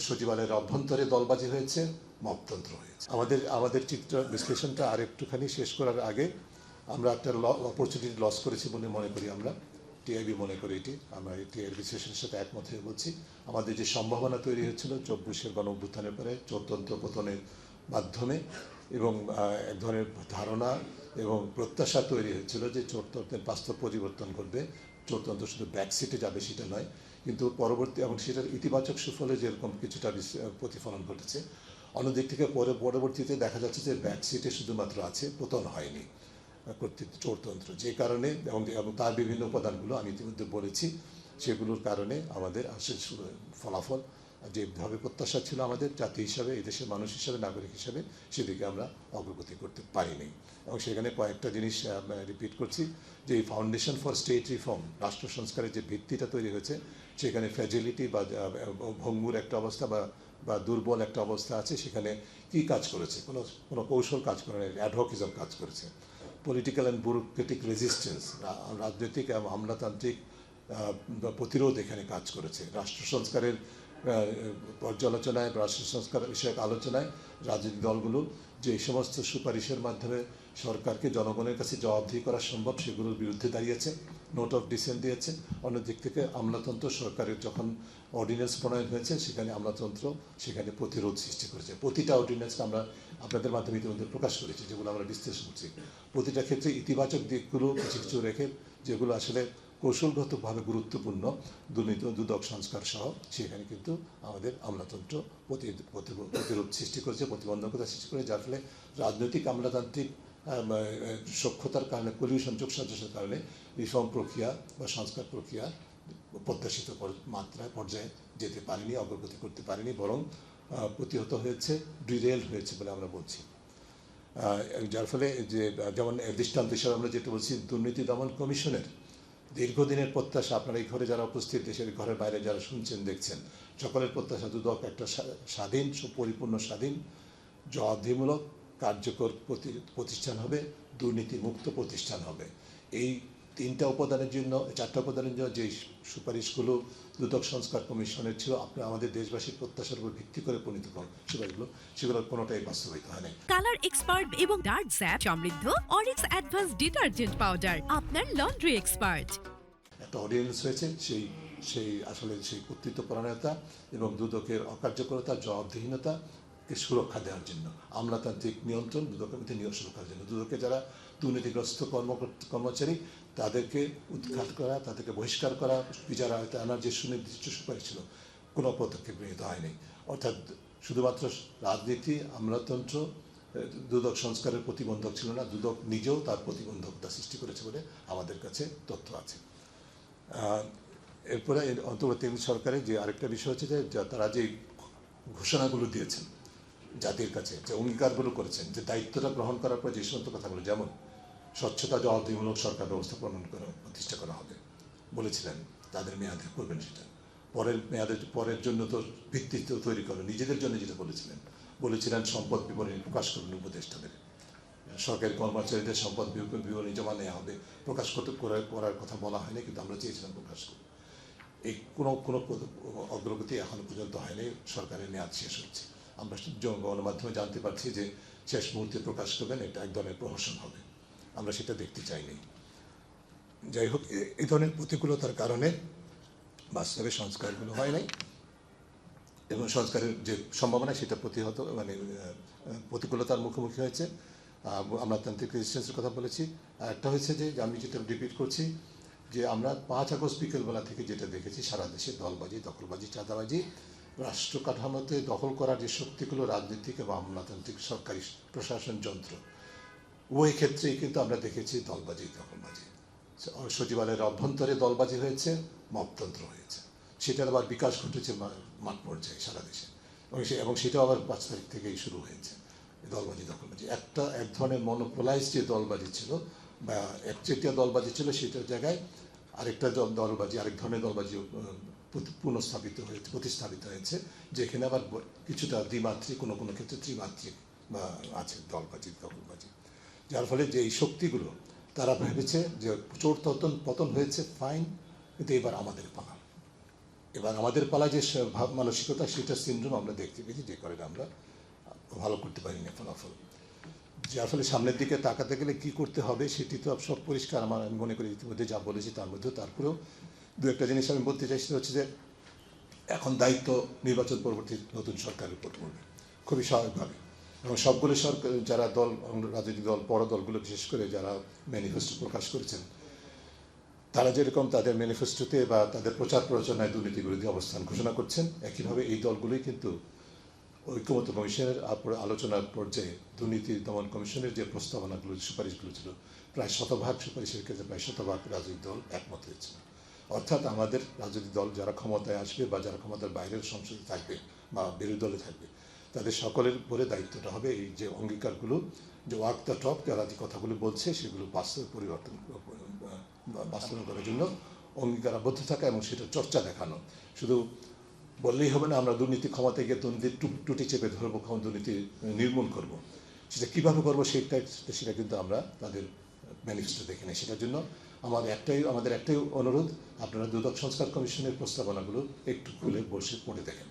সচিবালয়ের অভ্যন্তরে দলবাজি হয়েছে, মপতন্ত্র হয়েছে। আমাদের চিত্র বিশ্লেষণটা আর একটুখানি শেষ করার আগে আমরা একটা অপরচুনিটি লস করেছি বলে মনে করি আমরা, টিআইবি মনে করি এটি। আমরা এই টিআইবি বিশ্লেষণের সাথে একমত হয়ে বলছি, আমাদের যে সম্ভাবনা তৈরি হয়েছিল 24-এর গণ অভ্যুত্থানের পরে চোরতন্ত্র পতনের মাধ্যমে, এবং এক ধরনের ধারণা এবং প্রত্যাশা তৈরি হয়েছিল যে চোরতন্ত্রের বাস্তব পরিবর্তন ঘটবে, চোরতন্ত্র শুধু ব্যাকসিটে যাবে সেটা নয়, কিন্তু পরবর্তী এবং সেটার ইতিবাচক সুফলে যেরকম কিছুটা প্রতিফলন ঘটেছে, অন্যদিক থেকে পরবর্তীতে দেখা যাচ্ছে যে ব্যাকসিটে শুধুমাত্র আছে, পতন হয়নি কর্তৃত্ব চোরতন্ত্র, যে কারণে এবং তার বিভিন্ন উপাদানগুলো আমি ইতিমধ্যে বলেছি, সেগুলোর কারণে আমাদের আসল ফলাফল যেভাবে প্রত্যাশা ছিল আমাদের জাতি হিসাবে, এদেশের মানুষ হিসাবে, নাগরিক হিসাবে, সেদিকে আমরা অগ্রগতি করতে পারিনি। এবং সেখানে কয়েকটা জিনিস রিপিট করছি, যে এই ফাউন্ডেশন ফর স্টেট রিফর্ম, রাষ্ট্র সংস্কারের যে ভিত্তিটা তৈরি হয়েছে, সেখানে ফ্র্যাজিলিটি বা ভঙ্গুর একটা অবস্থা বা দুর্বল একটা অবস্থা আছে। সেখানে কি কাজ করেছে? কোনো কৌশল কাজ করে না, অ্যাডহকিজম কাজ করেছে। পলিটিক্যাল অ্যান্ড ব্যুরোক্রেটিক রেজিস্ট্যান্স, রাজনৈতিক এবং আমলাতান্ত্রিক প্রতিরোধ এখানে কাজ করেছে। রাষ্ট্র সংস্কারের পর্যালোচনায়, রাষ্ট্র সংস্কার বিষয়ক আলোচনায় রাজনৈতিক দলগুলো যে এই সমস্ত সুপারিশের মাধ্যমে সরকারকে জনগণের কাছে জবাবদিহি করা সম্ভব, সেগুলোর বিরুদ্ধে দাঁড়িয়েছে, নোট অফ ডিসেন্ট দিয়েছে। অন্যদিক থেকে আমলাতন্ত্র, সরকারের যখন অর্ডিন্যান্স প্রণয়ন হয়েছে, সেখানে আমলাতন্ত্র সেখানে প্রতিরোধ সৃষ্টি করেছে। প্রতিটা অর্ডিন্যান্সকে আমরা আপনাদের মাধ্যমে ইতিমধ্যে প্রকাশ করেছি, যেগুলো আমরা বিশ্লেষণ করছি। প্রতিটা ক্ষেত্রে ইতিবাচক দিকগুলো কিছু কিছু রেখে, যেগুলো আসলে কৌশলগতভাবে গুরুত্বপূর্ণ, দুর্নীতি দুদক সংস্কার সহ, সেখানে কিন্তু আমাদের আমলাতন্ত্র প্রতিরোধ সৃষ্টি করেছে, প্রতিবন্ধকতা সৃষ্টি করে, যার ফলে রাজনৈতিক আমলাতান্ত্রিক সক্ষতার কারণে, কলিউশন যোগসাজশের কারণে রিফর্ম প্রক্রিয়া বা সংস্কার প্রক্রিয়া প্রত্যাশিত মাত্রায় পর্যায়ে যেতে পারেনি, অগ্রগতি করতে পারেনি, বরং প্রতিহত হয়েছে, ডিরেল হয়েছে বলে আমরা বলছি। যার ফলে যে যেমন দৃষ্টান্ত হিসাবে আমরা যেটা বলছি, দুর্নীতি দমন কমিশনের দীর্ঘদিনের প্রত্যাশা, আপনারা এই ঘরে যারা উপস্থিত, দেশের ঘরের বাইরে যারা শুনছেন দেখছেন, সকলের প্রত্যাশা দুদক একটা স্বাধীন, পরিপূর্ণ স্বাধীন, জবাবদিহিমূলক, কার্যকর প্রতিষ্ঠান হবে, দুর্নীতিমুক্ত প্রতিষ্ঠান হবে। এই চারটা উপাদানের জন্য যে সুপারিশগুলো দুদক সংস্কার কমিশনের ছিল, আমাদের দেশবাসীর প্রত্যাশার উপর ভিত্তি করে প্রণীত সুপারিশগুলো, সেগুলোর কোনোটাই বাস্তবায়িত হয় নাই। কালার এক্সপার্ট এবং ডার্ক স্যাপ সমৃদ্ধ অরিক্স অ্যাডভান্স ডিটারজেন্ট পাউডার, আপনার লন্ড্রি এক্সপার্ট। একটা অর্ডিন্যান্স হয়েছে, সেই আসলে সেই কর্তৃত্বপরায়ণতা এবং দুদকের অকার্যকরতা, জবাবদিহীনতাকে সুরক্ষা দেওয়ার জন্য, আমলাতান্ত্রিক নিয়ন্ত্রণ, দুদকের মধ্যে সুরক্ষার জন্য, দুদকে যারা দুর্নীতিগ্রস্ত কর্মচারী, তাদেরকে উৎখাত করা, তাদেরকে বহিষ্কার করা, বিচারালয়তে আনার যে সুনির্দিষ্ট সুপারিশ ছিল, কোনো পদক্ষেপ গৃহীত হয়নি। অর্থাৎ শুধুমাত্র রাজনীতি, আমলাতন্ত্র দুদক সংস্কারের প্রতিবন্ধক ছিল না, দুদক নিজেও তার প্রতিবন্ধকতা সৃষ্টি করেছে বলে আমাদের কাছে তথ্য আছে। এরপরে অন্তর্বর্তীকালীন সরকারের যে আরেকটা বিষয় হচ্ছে, যে তারা যে ঘোষণাগুলো দিয়েছেন জাতির কাছে, যে অঙ্গীকারগুলো করেছেন, যে দায়িত্বটা গ্রহণ করার পর যে সমস্ত কথাগুলো, যেমন স্বচ্ছতা, জবাবদিহিমূলক সরকার ব্যবস্থা প্রতিষ্ঠা করা হবে বলেছিলেন, তাদের মেয়াদে করবেন সেটা, পরের জন্য তো ভিত্তি তৈরি করবেন, নিজেদের জন্য যেটা বলেছিলেন সম্পদ বিবরণী প্রকাশ করবেন উপদেষ্টাদের, সরকারি কর্মচারীদের সম্পদ বিবরণী জমা নেওয়া হবে, প্রকাশ করার কথা বলা হয়নি, কিন্তু আমরা চেয়েছিলাম প্রকাশ করব। এই কোনো অগ্রগতি এখনো পর্যন্ত হয়নি, সরকারের মেয়াদ শেষ হচ্ছে। আমরা গণমাধ্যমে জানতে পারছি যে শেষ মুহূর্তে প্রকাশ করবেন, এটা এক ধরনের প্রহসন হবে, আমরা সেটা দেখতে চাইনি। যাই হোক, এই ধরনের প্রতিকূলতার কারণে বাস্তবে সংস্কারগুলো হয় নাই, এবং সংস্কারের যে সম্ভাবনা সেটা প্রতিকূলতার মুখোমুখি হয়েছে। আমলাতান্ত্রিক রেজিস্ট্যান্সের কথা বলেছি। আর একটা হয়েছে যে আমি যেটা রিপিট করছি, যে আমরা 5 আগস্ট বিকেলবেলা থেকে যেটা দেখেছি, সারা দেশে দলবাজি, দখলবাজি, চাঁদাবাজি, রাষ্ট্র কাঠামোতে দখল করার যে শক্তিগুলো রাজনৈতিক এবং আমলাতান্ত্রিক সরকারি প্রশাসন যন্ত্র, ওই ক্ষেত্রেই কিন্তু আমরা দেখেছি দলবাজি, দখলবাজি। সচিবালয়ের অভ্যন্তরে দলবাজি হয়েছে, মপতন্ত্র হয়েছে, সেটার আবার বিকাশ ঘটেছে মাঠ পর্যায়ে সারা দেশে, এবং সেটাও আবার 5 তারিখ থেকেই শুরু হয়েছে দলবাজি, দখলবাজি। এক ধরনের মনোপোলাইজ যে দলবাজি ছিল বা একচেটিয়া দলবাজি ছিল, সেটার জায়গায় আরেকটা দলবাজি, আরেক ধরনের দলবাজি প্রতিস্থাপিত হয়েছে, যেখানে আবার কিছুটা দ্বিমাত্রিক, কোনো ক্ষেত্রে ত্রিমাত্রিক বা আছে দলবাজি, দখলবাজি। যার ফলে যে এই শক্তিগুলো, তারা ভেবেছে যে চোর পতন হয়েছে, ফাইন, কিন্তু এবার আমাদের পালা, এবার আমাদের পালা যে ভাব মানসিকতা সেটা সিনড্রোম আমরা দেখতে পেয়েছি, যে কারণে আমরা ভালো করতে পারিনি ফলাফল। যার ফলে সামনের দিকে তাকাতে গেলে কী করতে হবে সেটি তো সব পরিষ্কার। আমি মনে করি ইতিমধ্যে যা বলেছি তার মধ্যেও তারপরেও দু একটা জিনিস আমি বলতে চাই, সেটা হচ্ছে যে এখন দায়িত্ব নির্বাচন পরবর্তী নতুন সরকারের উপর পড়বে খুবই স্বাভাবিকভাবে, এবং সবগুলো সরকার যারা দল, রাজনৈতিক দল, বড় দলগুলো বিশেষ করে যারা ম্যানিফেস্টো প্রকাশ করেছেন, তারা যেরকম তাদের ম্যানিফেস্টোতে বা তাদের প্রচার প্রচারণায় দুর্নীতি বিরোধী অবস্থান ঘোষণা করছেন, একইভাবে এই দলগুলোই কিন্তু ঐক্যমত্য কমিশনের আলোচনার পর্যায়ে দুর্নীতি দমন কমিশনের যে প্রস্তাবনাগুলো, সুপারিশগুলো ছিল, প্রায় 100% সুপারিশের ক্ষেত্রে প্রায় 100% রাজনৈতিক দল একমত হয়েছিল। অর্থাৎ আমাদের রাজনৈতিক দল যারা ক্ষমতায় আসবে বা যারা ক্ষমতার বাইরের সংসদে থাকবে বা বিরোধী দলে থাকবে, তাদের সকলের উপরে দায়িত্বটা হবে এই যে অঙ্গীকারগুলো, যে ওয়াক দ্য টক, যারা যে কথাগুলো বলছে সেগুলো বাস্তবায়ন করার জন্য অঙ্গীকারাবদ্ধ থাকা এবং সেটা চর্চা দেখানো। শুধু বললেই হবে না আমরা দুর্নীতি ক্ষমতায় গিয়ে দুর্নীতির টুটি চেপে ধরবো, দুর্নীতি নির্মূল করব, সেটা কীভাবে করবো সেটা কিন্তু আমরা তাদের ম্যানিফেস্টো দেখি না। সেটার জন্য আমাদের একটাই অনুরোধ, আপনারা দুদক সংস্কার কমিশনের প্রস্তাবনাগুলো একটু খুলে বসে পড়ে দেখেন।